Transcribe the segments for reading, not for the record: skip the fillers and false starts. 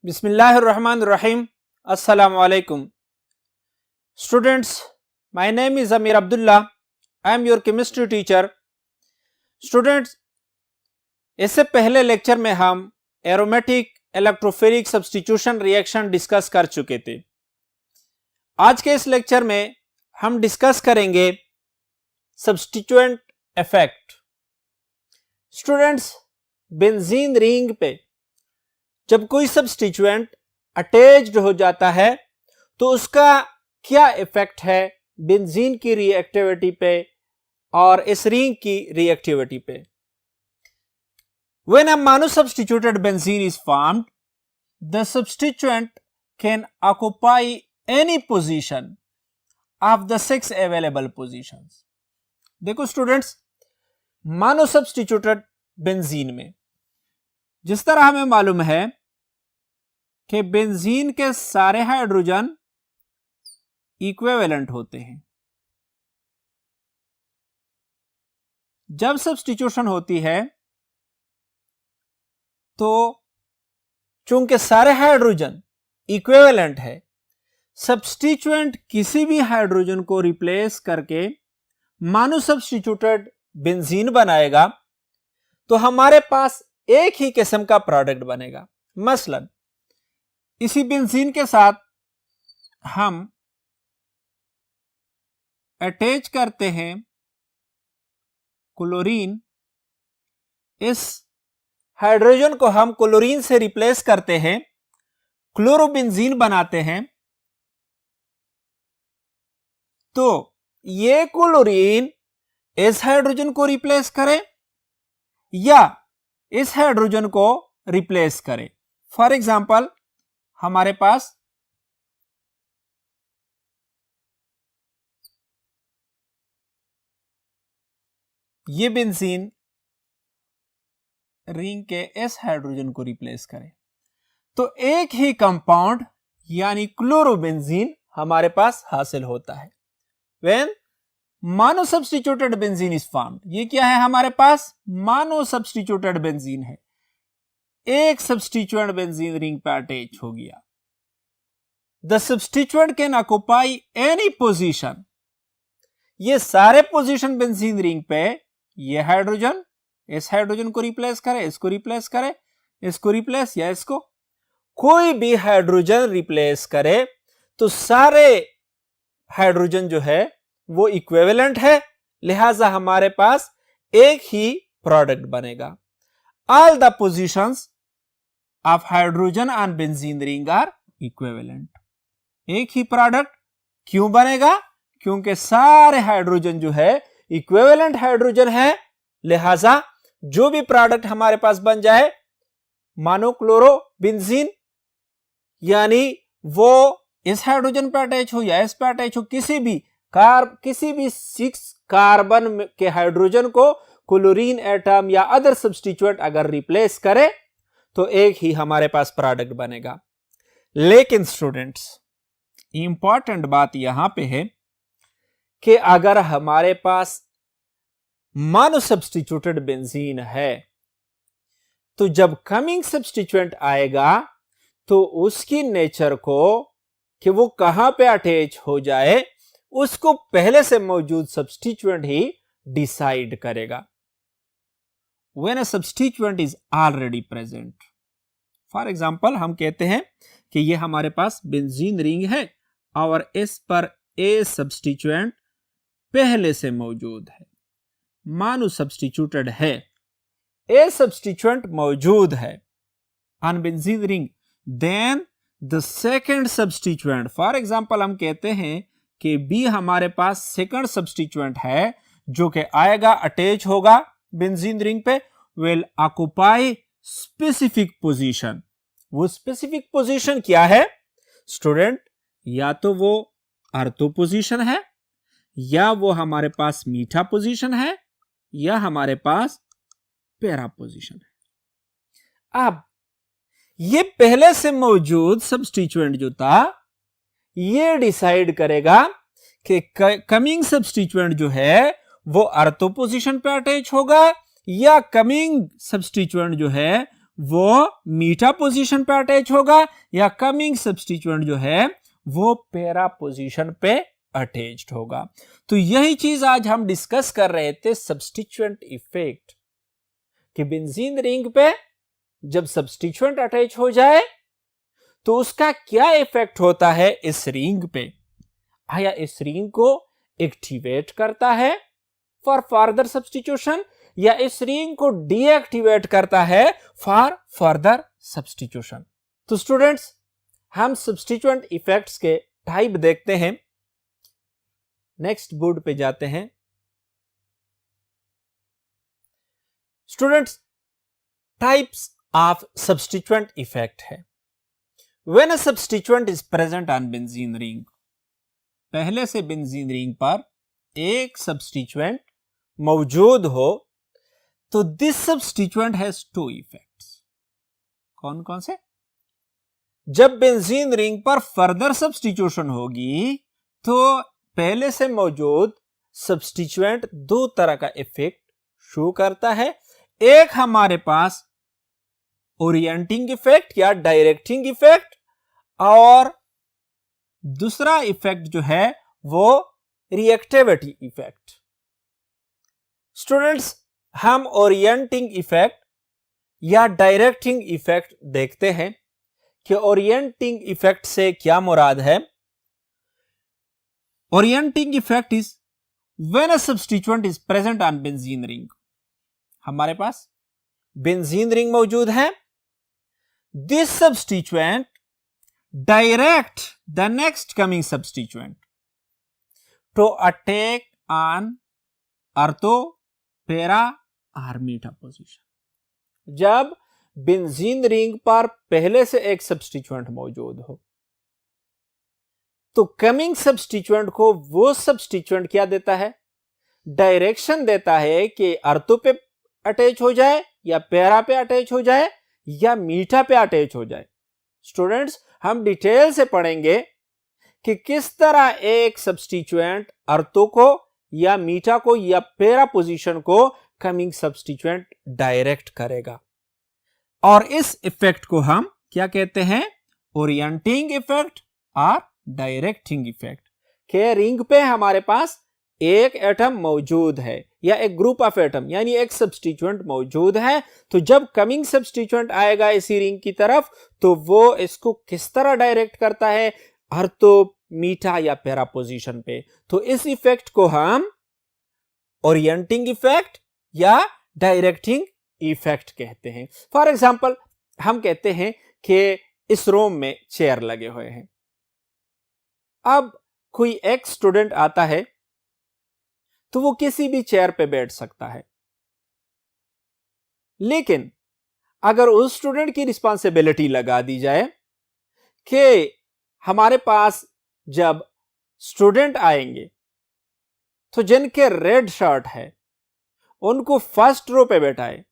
Bismillahirrahmanirrahim. Assalamu alaikum. Students, my name is Amir Abdullah. I am your chemistry teacher. Students, इससे पहले lecture में हम aromatic electrophilic substitution reaction discuss कर चुके थे। आज के इस लेक्चर में हम डिस्कस करेंगे substituent effect. Students, benzene ring पे जब कोई सब्स्टिट्यूएंट अटैच्ड हो जाता है तो उसका क्या इफेक्ट है बेंजीन की रिएक्टिविटी पे और इस रिंग की रिएक्टिविटी पे। When a monosubstituted benzene is formed, the substituent can occupy any position of the 6 available positions. देखो स्टूडेंट्स, मोनोसब्स्टिट्यूटेड बेंजीन में जिस तरह हमें मालूम है कि बेंजीन के सारे हाइड्रोजन इक्विवेलेंट होते हैं। जब सब्स्टिट्यूशन होती है तो चूंकि सारे हाइड्रोजन इक्विवेलेंट है, सब्स्टिट्यूएंट किसी भी हाइड्रोजन को रिप्लेस करके मोनोसब्स्टिट्यूटेड बेंजीन बनाएगा तो हमारे पास एक ही किस्म का प्रोडक्ट बनेगा। मसलन इसी बेंजीन के साथ हम अटैच करते हैं क्लोरीन, इस हाइड्रोजन को हम क्लोरीन से रिप्लेस करते हैं, क्लोरोबेंजीन बनाते हैं, तो ये क्लोरीन इस हाइड्रोजन को रिप्लेस करे या इस हाइड्रोजन को रिप्लेस करे। फॉर एग्जांपल हमारे पास ये बेंजीन रिंग के इस हाइड्रोजन को रिप्लेस करें तो एक ही कंपाउंड यानी क्लोरोबेंजीन हमारे पास हासिल होता है। व्हेन मोनोसब्स्टिट्यूटेड बेंजीन इज फॉर्म्ड, ये क्या है हमारे पास मोनोसब्स्टिट्यूटेड बेंजीन है, एक सब्स्टिट्यूएंट बेंजीन रिंग पर अटैच हो गया। The substituent can occupy any position, ये सारे पोजीशन बेंजीन रिंग पे, ये हाइड्रोजन इस हाइड्रोजन को रिप्लेस करे, इसको रिप्लेस करे, इसको रिप्लेस या इसको, कोई भी हाइड्रोजन रिप्लेस करे तो सारे हाइड्रोजन जो है वो इक्विवेलेंट है, लिहाजा हमारे पास एक ही प्रोडक्ट बनेगा। All the positions of hydrogen on benzene ring are equivalent. एक ही प्रोडक्ट क्यों बनेगा? क्योंकि सारे हाइड्रोजन जो है इक्विवेलेंट हाइड्रोजन है, लिहाजा जो भी प्रोडक्ट हमारे पास बन जाए मोनोक्लोरोबेंजीन, यानी वो इस हाइड्रोजन पर अटैच हो या इस पर अटैच हो, किसी भी 6 कार्बन के हाइड्रोजन को क्लोरीन एटम या अदर सब्स्टिट्यूएंट अगर रिप्लेस करे तो एक ही हमारे पास प्रोडक्ट बनेगा। लेकिन स्टूडेंट्स, इंपॉर्टेंट बात यहां पे है कि अगर हमारे पास मोनोसब्स्टिट्यूटेड बेंजीन है तो जब कमिंग सब्स्टिट्यूएंट आएगा तो उसकी नेचर को कि वो कहां पे अटैच हो जाए उसको पहले से मौजूद सब्स्टिट्यूएंट ही डिसाइड करेगा। When a substituent is already present, for example हम कहते हैं कि ये हमारे पास बेंजीन रिंग है और इस पर ए सब्स्टिट्यूएंट पहले से मौजूद है, मोनोसब्स्टिट्यूटेड है, ए सब्स्टिट्यूएंट मौजूद है on benzene ring, then the second substituent, for example हम कहते हैं कि बी हमारे पास सेकंड सब्स्टिट्यूएंट है जो कि आएगा अटैच होगा बेंजीन रिंग पे, विल ऑक्युपाई स्पेसिफिक पोजीशन। वो स्पेसिफिक पोजीशन क्या है स्टूडेंट? या तो वो ऑर्थो पोजीशन है, या वो हमारे पास मीठा पोजीशन है, या हमारे पास पैरा पोजीशन है। अब ये पहले से मौजूद सब्स्टिट्यूएंट जो था ये डिसाइड करेगा कि कमिंग सब्स्टिट्यूएंट जो है वो ऑर्थो पोजीशन पे अटैच होगा या कमिंग सब्स्टिट्यूएंट जो है वो मीठा पोजीशन पे अटैच होगा या कमिंग सब्स्टिट्यूएंट जो है वो पैरा पोजीशन पे अटैच्ड होगा। तो यही चीज आज हम डिस्कस कर रहे थे, सब्स्टिट्यूएंट इफेक्ट, कि बेंजीन रिंग पे जब सब्स्टिट्यूएंट अटैच हो जाए तो उसका क्या इफेक्ट होता है इस रिंग पे। आया इस रिंग को एक्टिवेट करता है फॉर फर्दर सब्स्टिट्यूशन या इस रिंग को डीएक्टिवेट करता है फॉर फर्दर सब्स्टिट्यूशन। तो स्टूडेंट्स, हम सब्स्टिट्यूएंट इफेक्ट्स के टाइप देखते हैं। नेक्स्ट बोर्ड पे जाते हैं। Students, types of substituent effect है। When a substituent is present on benzene ring, पहले से बेंजीन रिंग पर एक सब्स्टिट्यूएंट मौजूद हो तो this substituent has two effects. कौन कौन से? जब बेंजीन रिंग पर फर्दर सब्स्टिट्यूशन होगी तो पहले से मौजूद सब्स्टिट्यूएंट दो तरह का इफेक्ट शो करता है। एक हमारे पास ओरिएंटिंग इफेक्ट या डायरेक्टिंग इफेक्ट, और दूसरा इफेक्ट जो है वो रिएक्टिविटी इफेक्ट। स्टूडेंट्स, हम ओरिएंटिंग इफेक्ट या डायरेक्टिंग इफेक्ट देखते हैं कि ओरिएंटिंग इफेक्ट से क्या मुराद है। Orienting effect is when a substituent is present on benzene ring. हमारे पास बेंजीन रिंग मौजूद है, this substituent direct the next coming substituent to attack on ortho, para और मीठा पोजीशन। जब बेंजीन रिंग पर पहले से एक सब्स्टिट्यूएंट मौजूद हो तो कमिंग सब्स्टिट्यूएंट को वो सब्स्टिट्यूएंट क्या देता है? डायरेक्शन देता है कि अर्थो पे अटैच हो जाए या पैरा पे अटैच हो जाए या मीठा पे अटैच हो जाए। स्टूडेंट्स, हम डिटेल से पढ़ेंगे कि किस तरह एक सब्स्टिट्यूएंट अर्थो को या मीठा को या पैरा पोजीशन को कमिंग सब्स्टिट्यूएंट डायरेक्ट करेगा। और इस इफेक्ट को हम क्या कहते हैं? ओरिएंटिंग इफेक्ट और डायरेक्टिंग इफेक्ट। के रिंग पे हमारे पास एक एटम मौजूद है या एक ग्रुप ऑफ एटम यानी एक सब्स्टिट्यूएंट मौजूद है, तो जब कमिंग सब्स्टिट्यूएंट आएगा इसी रिंग की तरफ तो वो इसको किस तरह डायरेक्ट करता है? अर्थो, मीठा या पैरा पोजीशन पे। तो इस इफेक्ट को हम ओरिएंटिंग इफेक्ट या डायरेक्टिंग इफेक्ट कहते हैं। फॉर एग्जाम्पल, हम कहते हैं कि इस रूम में चेयर लगे हुए हैं। अब कोई एक स्टूडेंट आता है तो वो किसी भी चेयर पे बैठ सकता है, लेकिन अगर उस स्टूडेंट की रिस्पॉन्सिबिलिटी लगा दी जाए कि हमारे पास जब स्टूडेंट आएंगे तो जिनके रेड शर्ट है उनको फर्स्ट रो पे बैठाए,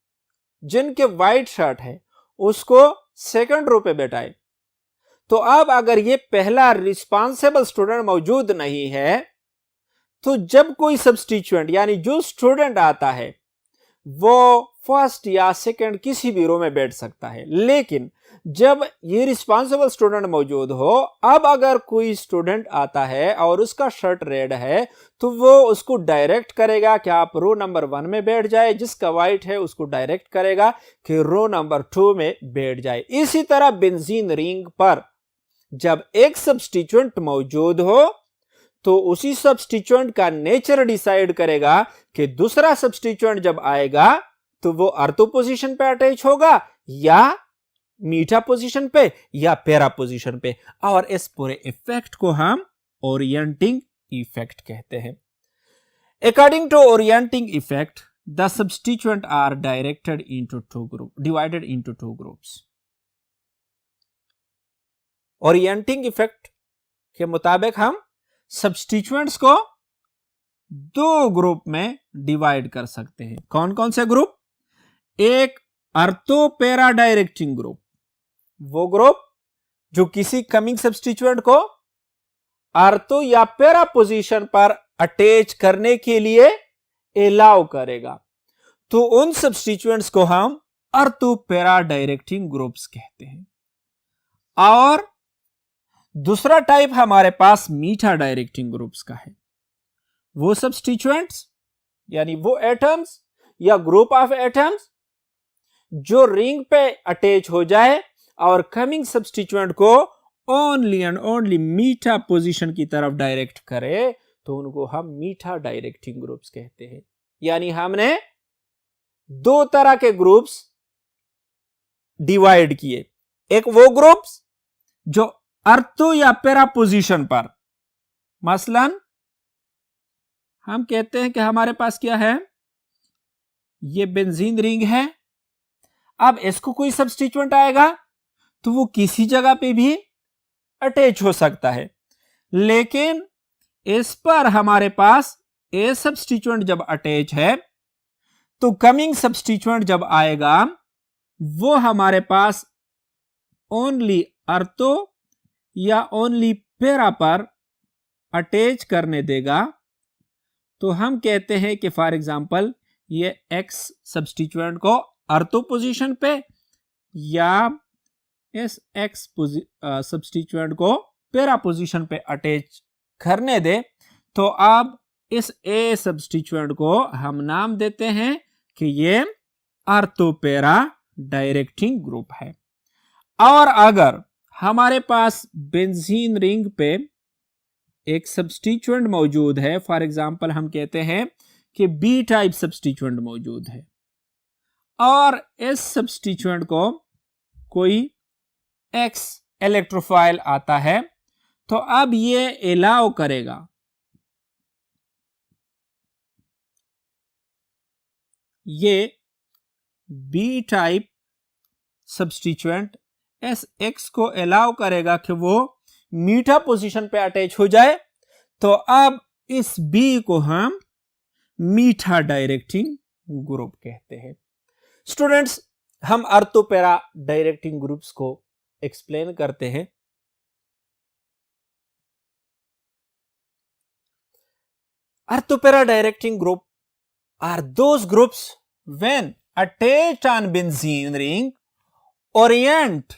जिनके व्हाइट शर्ट है उसको सेकंड रो पे बैठाए। तो अब अगर ये पहला रिस्पॉन्सिबल स्टूडेंट मौजूद नहीं है तो जब कोई सब्स्टिट्यूएंट यानी जो स्टूडेंट आता है वो फर्स्ट या सेकंड किसी भी रो में बैठ सकता है, लेकिन जब ये रिस्पॉन्सिबल स्टूडेंट मौजूद हो, अब अगर कोई स्टूडेंट आता है और उसका शर्ट रेड है तो वो उसको डायरेक्ट करेगा कि आप रो नंबर 1 में बैठ जाए, जिसका व्हाइट है उसको डायरेक्ट करेगा कि रो नंबर 2 में बैठ जाए। इसी तरह बेंजीन रिंग पर जब एक सब्स्टिट्यूएंट मौजूद हो तो उसी सब्स्टिट्यूएंट का नेचर डिसाइड करेगा कि दूसरा सब्स्टिट्यूएंट जब आएगा तो वो अर्थो पोजीशन पे अटैच होगा या मीठा पोजीशन पे या पैरा पोजीशन पे, और इस पूरे इफेक्ट को हम ओरिएंटिंग इफेक्ट कहते हैं। According to orienting effect, the substituent are directed into divided into two groups. Orienting effect के मुताबिक हम सब्स्टिट्यूएंट्स को दो ग्रुप में डिवाइड कर सकते हैं। कौन कौन से ग्रुप? एक अर्थो पैरा डायरेक्टिंग ग्रुप, वो ग्रुप जो किसी कमिंग सब्स्टिट्यूएंट को अर्थो या पैरा पोजीशन पर अटैच करने के लिए अलाउ करेगा, तो उन सब्स्टिट्यूएंट्स को हम अर्तो पैरा डायरेक्टिंग ग्रुप्स कहते हैं। और दूसरा टाइप हमारे पास मीठा डायरेक्टिंग ग्रुप्स का है। वो सब्स्टिट्यूएंट्स यानी वो एटम्स या ग्रुप ऑफ एटम्स जो रिंग पे अटैच हो जाए और कमिंग सब्स्टिट्यूएंट को ओनली एंड ओनली मीठा पोजीशन की तरफ डायरेक्ट करे, तो उनको हम मीठा डायरेक्टिंग ग्रुप्स कहते हैं। यानी हमने दो तरह के ग्रुप्स डिवाइड किए। एक वो ग्रुप्स जो अर्थो या पैरा पोजीशन पर, मसलन हम कहते हैं कि हमारे पास क्या है, ये बेंजीन रिंग है। अब इसको कोई सब्स्टिट्यूएंट आएगा तो वो किसी जगह पे भी अटैच हो सकता है, लेकिन इस पर हमारे पास ए सब्स्टिट्यूएंट जब अटैच है तो कमिंग सब्स्टिट्यूएंट जब आएगा वो हमारे पास ओनली अर्थो या ओनली पैरा पर अटैच करने देगा। तो हम कहते हैं कि फॉर एग्जांपल ये एक्स सब्स्टिट्यूएंट को अर्थो पोजीशन पे या इस एक्स सब्स्टिट्यूएंट को पैरा पोजीशन पे अटैच करने दे, तो अब इस ए सब्स्टिट्यूएंट को हम नाम देते हैं कि ये अर्थो पैरा डायरेक्टिंग ग्रुप है। और अगर हमारे पास बेंजीन रिंग पे एक सब्स्टिट्यूएंट मौजूद है, फॉर एग्जांपल हम कहते हैं कि बी टाइप सब्स्टिट्यूएंट मौजूद है और इस सब्स्टिट्यूएंट को कोई एक्स इलेक्ट्रोफाइल आता है, तो अब ये एलाउ करेगा ये B type substituent S X को अलाउ करेगा कि वो मीठा पोजीशन पे अटैच हो जाए। तो अब इस बी को हम मीठा डायरेक्टिंग ग्रुप कहते हैं। स्टूडेंट्स, हम अर्थो पैरा डायरेक्टिंग ग्रुप्स को एक्सप्लेन करते हैं। अर्थो para directing group are those groups when attached on benzene ring orient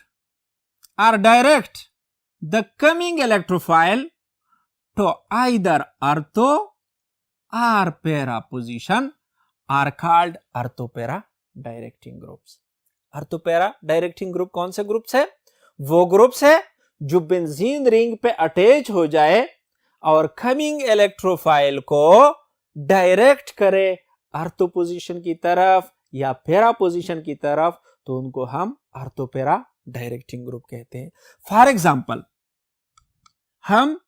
or direct the coming electrophile to either ortho or para position are called ortho para directing groups। ortho para directing group कौन से groups है? वो groups है जो benzene ring पे attach हो जाए और कमिंग इलेक्ट्रोफाइल को डायरेक्ट करे अर्थो पोजीशन की तरफ या पैरा पोजीशन की तरफ, तो उनको हम अर्थो पैरा डायरेक्टिंग ग्रुप कहते हैं। फॉर एग्जांपल हम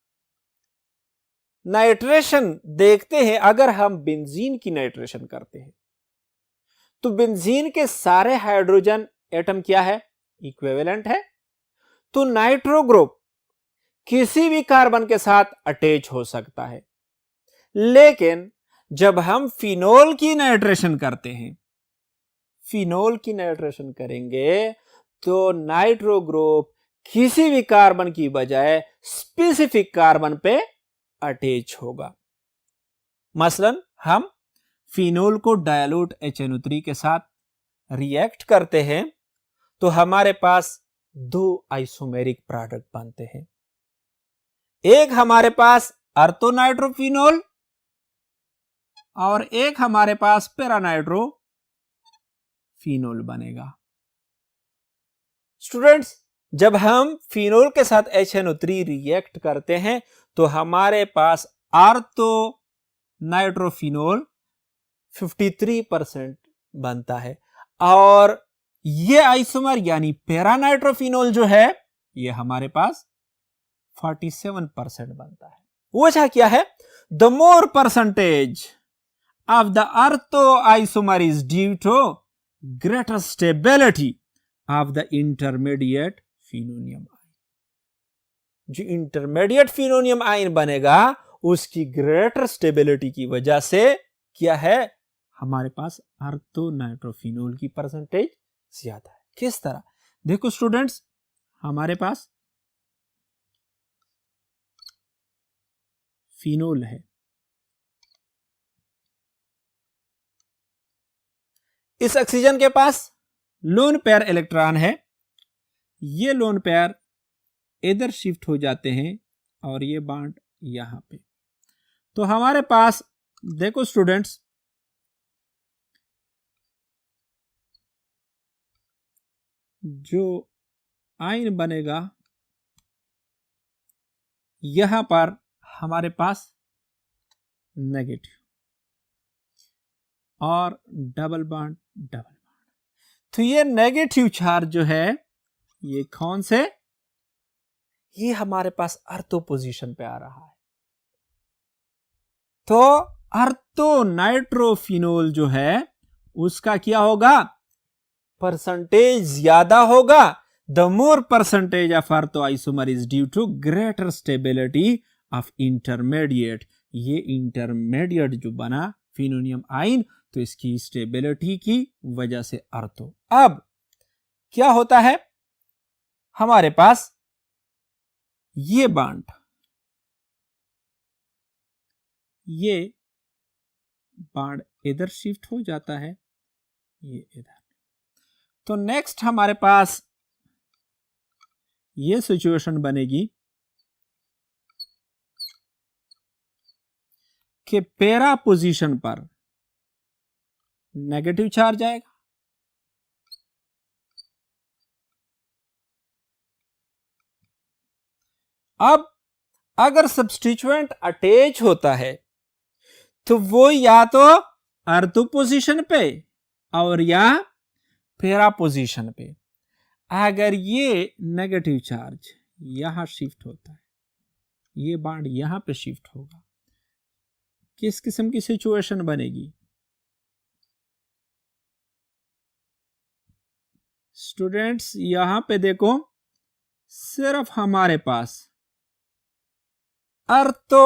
नाइट्रेशन देखते हैं। अगर हम बेंजीन की नाइट्रेशन करते हैं तो बेंजीन के सारे हाइड्रोजन एटम क्या है? इक्विवेलेंट है। तो नाइट्रो ग्रुप किसी भी कार्बन के साथ अटैच हो सकता है, लेकिन जब हम फिनोल की नाइट्रेशन करते हैं, फिनोल की नाइट्रेशन करेंगे तो नाइट्रो ग्रुप किसी भी कार्बन की बजाय स्पेसिफिक कार्बन पे अटैच होगा। मसलन हम फिनोल को डायल्यूट HNO3 के साथ रिएक्ट करते हैं तो हमारे पास दो आइसोमेरिक प्रोडक्ट बनते हैं। एक हमारे पास अर्थो नाइट्रोफिनोल और एक हमारे पास पैरानाइट्रो फिनोल बनेगा। स्टूडेंट्स, जब हम फिनोल के साथ HNO3 रिएक्ट करते हैं तो हमारे पास आर्थो नाइट्रोफिनोल 53% बनता है और ये आइसोमर यानी पैरानाइट्रोफिनोल जो है ये हमारे पास 47% बनता है। वजह क्या है? The more percentage of the ortho isomer is due to greater stability of the intermediate phenonium ion। जो इंटरमीडिएट फिनोनियम आयन बनेगा उसकी ग्रेटर स्टेबिलिटी की वजह से क्या है, हमारे पास अर्थो नाइट्रोफिनोल की परसेंटेज ज्यादा है। किस तरह? देखो स्टूडेंट्स, हमारे पास फिनोल है, इस ऑक्सीजन के पास लोन पेयर इलेक्ट्रॉन है, ये लोन पेयर इधर शिफ्ट हो जाते हैं और ये बॉन्ड यहां पे। तो हमारे पास देखो स्टूडेंट्स, जो आयन बनेगा यहां पर हमारे पास नेगेटिव और डबल बॉन्ड डबल बॉन्ड। तो ये नेगेटिव चार्ज जो है ये कौन से, ये हमारे पास अर्थो पोजीशन पे आ रहा है। तो अर्थो नाइट्रोफिनोल जो है उसका क्या होगा, परसेंटेज ज्यादा होगा। The more percentage of ortho isomer is due to greater stability of intermediate. ये इंटरमीडिएट जो बना फिनोनियम आयन, तो इसकी स्टेबिलिटी की वजह से अर्थो। अब क्या होता है, हमारे पास ये बॉन्ड, ये बॉन्ड इधर शिफ्ट हो जाता है, ये इधर। तो नेक्स्ट हमारे पास ये सिचुएशन बनेगी कि पैरा पोजीशन पर नेगेटिव चार्ज आएगा, अब अगर सब्स्टिट्यूएंट अटैच होता है तो वो या तो अर्थो पोजीशन पे और या पैरा पोजीशन पे। अगर ये नेगेटिव चार्ज यहां शिफ्ट होता है, ये बॉन्ड यहां पे शिफ्ट होगा, किस किस्म की सिचुएशन बनेगी स्टूडेंट्स? यहां पे देखो, सिर्फ हमारे पास अर्थो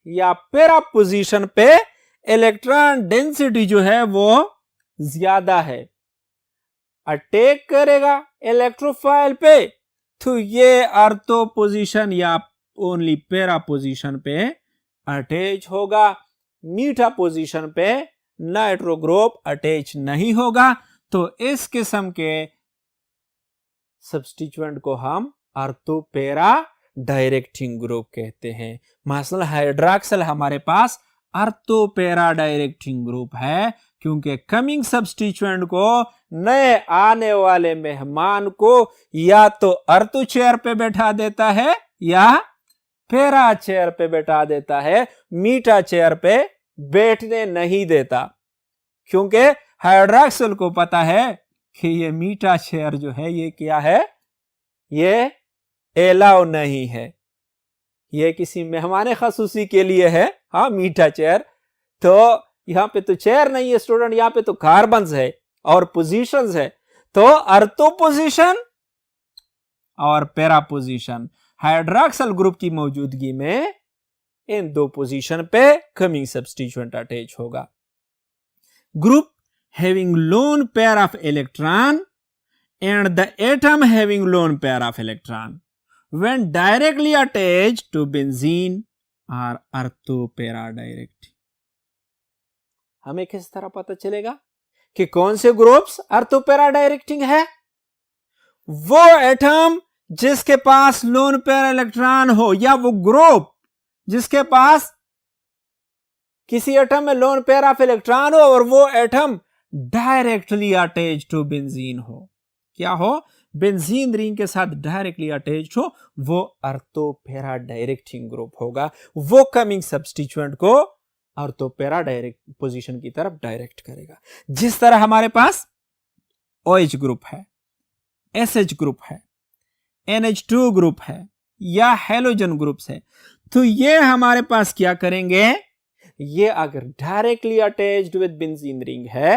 या पैरा पोजीशन पे इलेक्ट्रॉन डेंसिटी जो है वो ज्यादा है, अटैक करेगा इलेक्ट्रोफाइल पे, तो ये अर्थो पोजीशन या ओनली पैरा पोजीशन पे अटैच होगा। मीठा पोजीशन पे नाइट्रो ग्रुप अटैच नहीं होगा। तो इस किस्म के सब्स्टिट्यूएंट को हम अर्थो पैरा डायरेक्टिंग ग्रुप कहते हैं। मसलन हाइड्रॉक्सिल हमारे पास अर्थो पैरा डायरेक्टिंग ग्रुप है, क्योंकि कमिंग सब्स्टिट्यूएंट को नए आने वाले मेहमान को या तो अर्थो चेयर पे बैठा देता है या पैरा चेयर पे बैठा देता है, मीठा चेयर पे बैठने नहीं देता, क्योंकि हाइड्रॉक्सिल को पता है कि ये मीठा चेयर जो है ये क्या है, ये एलाउ नहीं है, ये किसी मेहमान खसूसी के लिए है। हाँ, मीठा चेयर, तो यहां पे तो चेयर नहीं है स्टूडेंट, यहां पे तो कार्बन्स है और पोजीशंस है। तो अर्थो पोजीशन और पैरा पोजीशन, हाइड्रॉक्सिल ग्रुप की मौजूदगी में इन दो पोजीशन पे कमिंग सब्स्टिट्यूएंट अटैच होगा। Group having lone pair of electron and the atom having lone pair of electron when directly attached to benzene are orthopara directing। हमें किस तरह पता चलेगा कि कौन से ग्रुप्स ऑर्थोपैरा डायरेक्टिंग है? वो एटम जिसके पास लोन पेयर इलेक्ट्रॉन हो, या वो ग्रुप जिसके पास किसी एटम में लोन पेयर ऑफ इलेक्ट्रॉन हो और वो atom directly attach to benzene हो। क्या हो? बेंजीन रिंग के साथ डायरेक्टली अटैच हो, वो ऑर्थोपैरा डायरेक्टिंग ग्रुप होगा। वो कमिंग सब्स्टिट्यूएंट को ऑर्थोपैरा डायरेक्ट पोजीशन की तरफ डायरेक्ट करेगा। जिस तरह हमारे पास OH ग्रुप है, SH ग्रुप है, NH2 ग्रुप है या हेलोजन ग्रुप्स है, तो ये हमारे पास क्या करेंगे, ये अगर directly attached with benzene ring है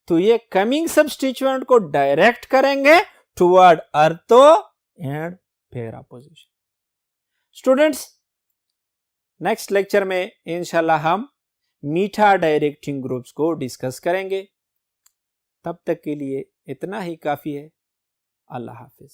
तो ये कमिंग सब्स्टिट्यूएंट को डायरेक्ट करेंगे टुवर्ड अर्थो and para position. Students, next lecture में इंशाल्लाह हम मीठा डायरेक्टिंग ग्रुप्स को डिस्कस करेंगे। तब तक के लिए इतना ही काफी है। अल्लाह हाफिज।